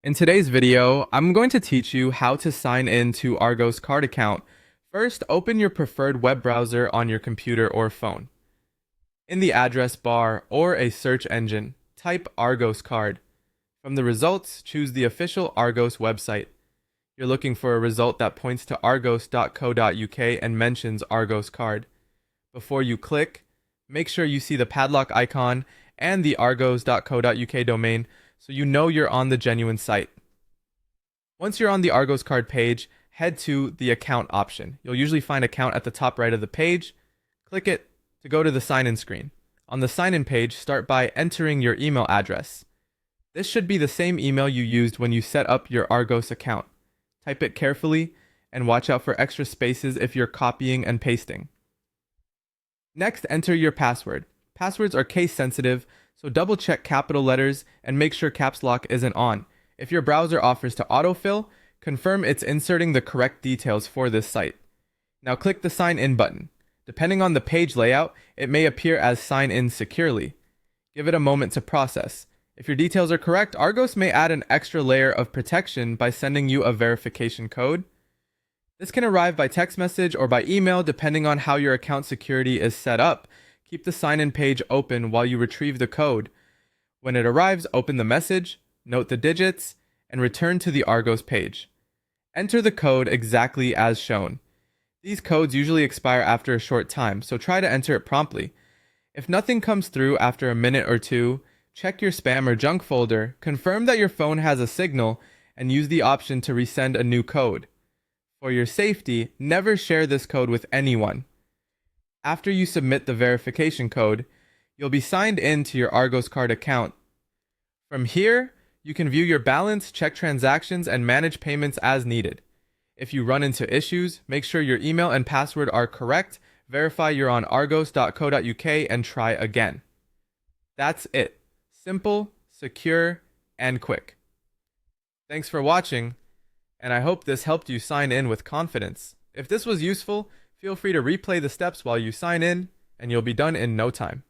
In today's video, I'm going to teach you how to sign in to Argos Card account. First, open your preferred web browser on your computer or phone. In the address bar or a search engine, type Argos Card. From the results, choose the official Argos website. You're looking for a result that points to argos.co.uk and mentions Argos Card. Before you click, make sure you see the padlock icon and the argos.co.uk domain so you know you're on the genuine site. Once you're on the Argos Card page, head to the account option. You'll usually find account at the top right of the page. Click it to go to the sign-in screen. On the sign-in page, start by entering your email address. This should be the same email you used when you set up your Argos account. Type it carefully and watch out for extra spaces if you're copying and pasting. Next, enter your password. Passwords are case sensitive, so double check capital letters and make sure caps lock isn't on. If your browser offers to autofill, confirm it's inserting the correct details for this site. Now click the sign in button. Depending on the page layout, it may appear as sign in securely. Give it a moment to process. If your details are correct, Argos may add an extra layer of protection by sending you a verification code. This can arrive by text message or by email depending on how your account security is set up. Keep the sign-in page open while you retrieve the code. When it arrives, open the message, note the digits, and return to the Argos page. Enter the code exactly as shown. These codes usually expire after a short time, so try to enter it promptly. If nothing comes through after a minute or two, check your spam or junk folder, confirm that your phone has a signal, and use the option to resend a new code. For your safety, never share this code with anyone. After you submit the verification code, you'll be signed in to your Argos Card account. From here, you can view your balance, check transactions, and manage payments as needed. If you run into issues, make sure your email and password are correct, verify you're on argos.co.uk, and try again. That's it. Simple, secure, and quick. Thanks for watching, and I hope this helped you sign in with confidence. If this was useful, feel free to replay the steps while you sign in, and you'll be done in no time.